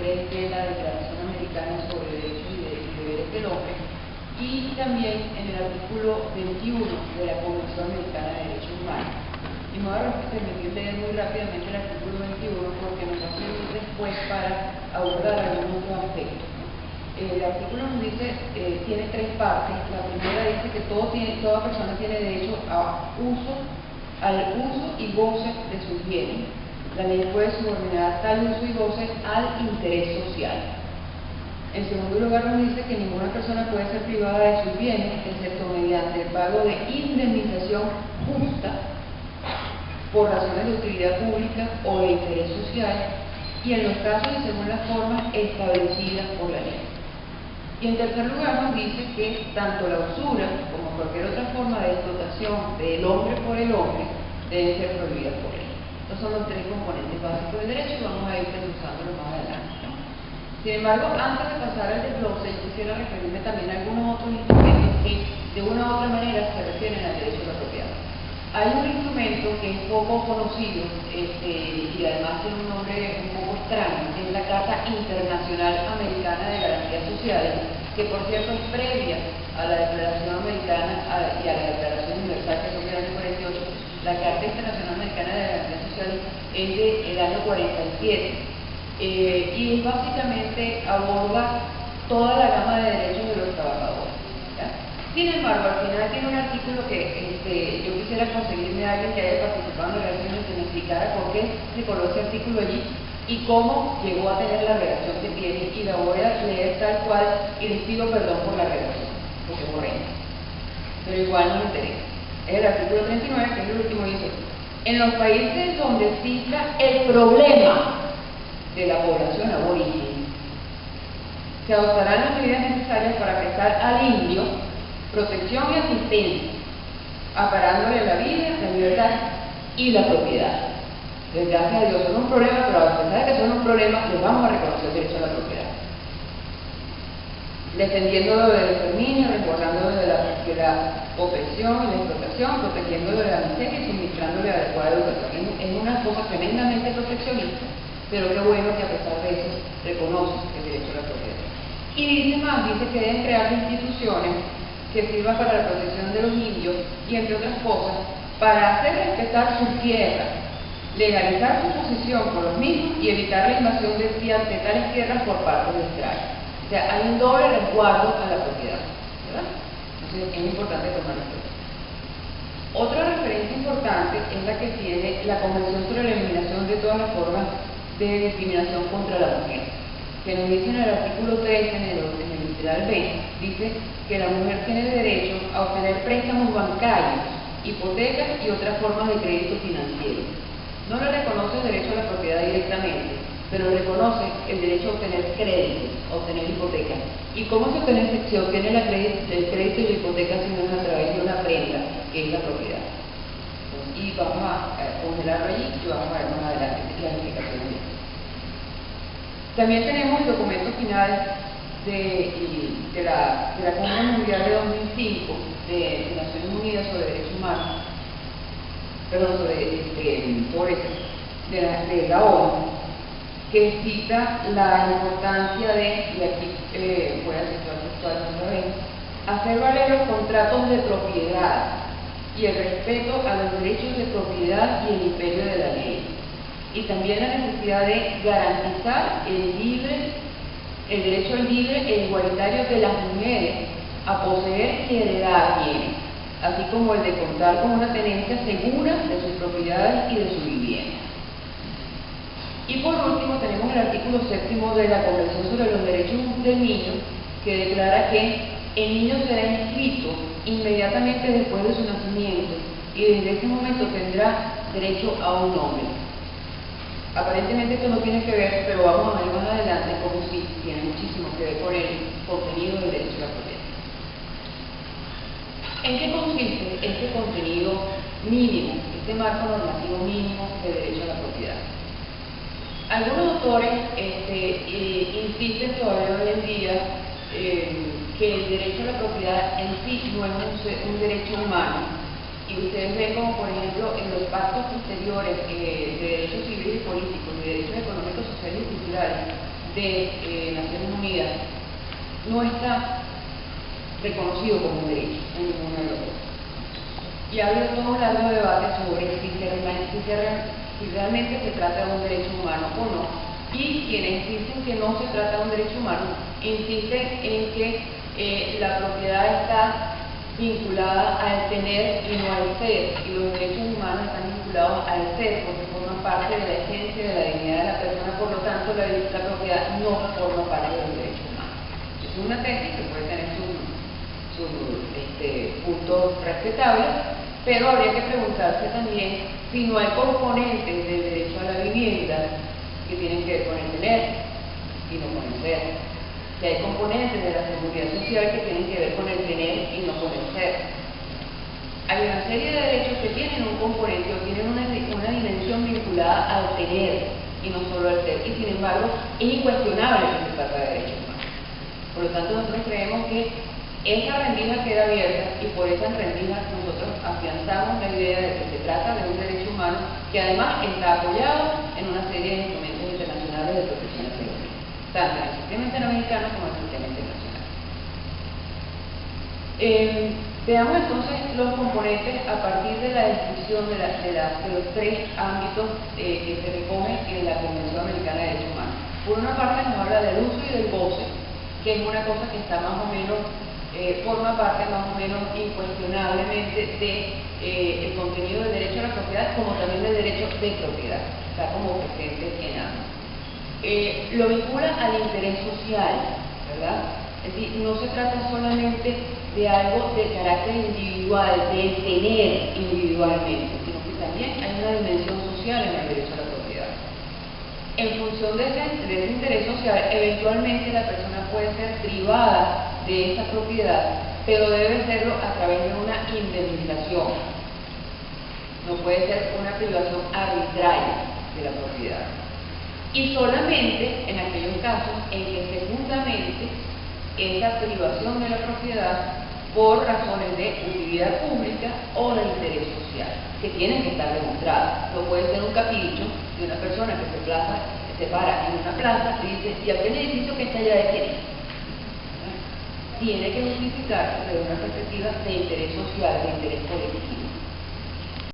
23 de la Declaración Americana sobre Derechos y Deberes del Hombre, y también en el artículo 21 de la Convención Americana de Derechos Humanos. Y me voy a permitir leer muy rápidamente el artículo 21 porque nos va a servir después para abordar algunos otros aspectos. El artículo nos dice, tiene tres partes. La primera dice que toda persona tiene derecho al uso y goce de sus bienes. La ley puede subordinar tal uso y goce al interés social. En segundo lugar, nos dice que ninguna persona puede ser privada de sus bienes, excepto mediante el pago de indemnización justa por razones de utilidad pública o de interés social, y en los casos y según las formas establecidas por la ley. Y en tercer lugar nos dice que tanto la usura como cualquier otra forma de explotación del hombre por el hombre deben ser prohibidas por ley. Estos son los tres componentes básicos del derecho y vamos a ir desglosándolos más adelante. Sin embargo, antes de pasar al desglose, yo quisiera referirme también a algunos otros instrumentos que de una u otra manera se refieren al derecho a la propiedad. Hay un instrumento que es poco conocido y además tiene un nombre un poco extraño, que es la Carta Internacional Americana de Garantías Sociales, que por cierto es previa a la Declaración Americana y a la Declaración Universal, que son del año 48. La Carta Internacional Americana de Garantías Sociales es del año 47 y básicamente aborda toda la gama de derechos de los trabajadores. ¿Ya? Sin embargo, al final tiene un artículo que yo quisiera conseguirme a alguien que haya participado en la redacción y que me explicara por qué se coló ese artículo allí y cómo llegó a tener la redacción que tiene, y la voy a leer tal cual y les pido perdón por la redacción, porque es horrenda, pero igual no me interesa. Es el artículo 39, que es el último, dice: en los países donde exista el problema de la población aborigen, se adoptarán las medidas necesarias para prestar al indio protección y asistencia, amparándole la vida, la libertad y la propiedad. Gracias a Dios son un problema, pero a pesar de que son un problema, les vamos a reconocer el derecho a la propiedad. Defendiéndolo del exterminio, resguardándolo de la opresión y la explotación, protegiéndolo de la miseria y suministrándole adecuada educación. Es una cosa tremendamente proteccionista, pero qué bueno que a pesar de eso reconoce el derecho a la propiedad. Y dice más, dice que deben crear instituciones que sirvan para la protección de los indios y, entre otras cosas, para hacer respetar sus tierras, legalizar su posesión por los mismos y evitar la invasión de tales tierras por parte de extraños. O sea, hay un doble resguardo a la propiedad, ¿verdad? Entonces es importante tomarlo en cuenta. Otra referencia importante es la que tiene la Convención sobre la Eliminación de todas las formas de discriminación contra la mujer, que nos dice en el artículo 13, en el literal B, dice que la mujer tiene derecho a obtener préstamos bancarios, hipotecas y otras formas de crédito financiero. No le reconoce el derecho a la propiedad directamente, pero reconoce el derecho a obtener crédito, a obtener hipotecas. ¿Y cómo se obtiene el crédito y la hipoteca si no es a través de una prenda, que es la propiedad? Y vamos a congelarlo allí y vamos a ver más adelante las explicaciones de esto. También tenemos el documento final de la Cumbre Mundial de 2005 de Naciones Unidas sobre Derechos Humanos, perdón, de la ONU, que cita la importancia de, y aquí voy a citar textual otra vez, hacer valer los contratos de propiedad y el respeto a los derechos de propiedad y el imperio de la ley. Y también la necesidad de garantizar el derecho al libre e igualitario de las mujeres a poseer y heredar bienes, así como el de contar con una tenencia segura de sus propiedades y de su vivienda. Y por último tenemos el artículo 7 de la Convención sobre los Derechos del Niño, que declara que el niño será inscrito inmediatamente después de su nacimiento y desde ese momento tendrá derecho a un nombre. Aparentemente esto no tiene que ver, pero vamos a ver más adelante cómo sí tiene muchísimo que ver con el contenido del derecho a la propiedad. ¿En qué consiste este contenido mínimo, este marco normativo mínimo de derecho a la propiedad? Algunos autores insisten todavía hoy en día que el derecho a la propiedad en sí no es un derecho humano, y ustedes ven como, por ejemplo, en los pactos posteriores de derechos civiles y políticos, de derechos económicos, sociales y culturales, de Naciones Unidas no está reconocido como un derecho en ninguno de los dos. Y ha habido todo un largo debate sobre si realmente se trata de un derecho humano o no. Y quienes dicen que no se trata de un derecho humano insisten en que la propiedad está vinculada al tener y no al ser, y los derechos humanos están vinculados al ser porque forman parte de la esencia y de la dignidad de la persona, por lo tanto la propiedad no forma parte de los derechos humanos. Es una tesis que puede tener sus puntos respetables, pero habría que preguntarse también si no hay componentes del derecho a la vivienda que tienen que ver con el tener y no con el ser. Si hay componentes de la seguridad social que tienen que ver con el tener y no con el ser. Hay una serie de derechos que tienen un componente o tienen una dimensión vinculada al tener y no solo al ser. Y sin embargo, es incuestionable que se trata de derechos humanos. Por lo tanto, nosotros creemos que esa rendija queda abierta y por esa rendija nosotros afianzamos la idea de que se trata de un derecho humano que además está apoyado en una serie de instrumentos internacionales de protección a la salud, tanto en el sistema interamericano como en el sistema internacional. Veamos entonces los componentes a partir de la descripción de los tres ámbitos que se recogen en la Convención Americana de Derechos Humanos. Por una parte nos habla del uso y del goce, que es una cosa que está más o menos forma parte más o menos incuestionablemente del contenido del derecho a la propiedad, como también del derecho de propiedad, está como presente en ambos. Lo vincula al interés social, ¿verdad? Es decir, no se trata solamente de algo de carácter individual, de tener individualmente, sino que también hay una dimensión social en el derecho a la propiedad. En función de ese interés social, eventualmente la persona puede ser privada de esa propiedad, pero debe serlo a través de una indemnización. No puede ser una privación arbitraria de la propiedad. Y solamente en aquellos casos en que se fundamente esa privación de la propiedad por razones de utilidad pública o de interés social, que tienen que estar demostradas. No puede ser un capricho de una persona que se para en una plaza y dice, ¿y aquel edificio que está allá de quién es? Tiene que justificarse desde una perspectiva de interés social, de interés colectivo.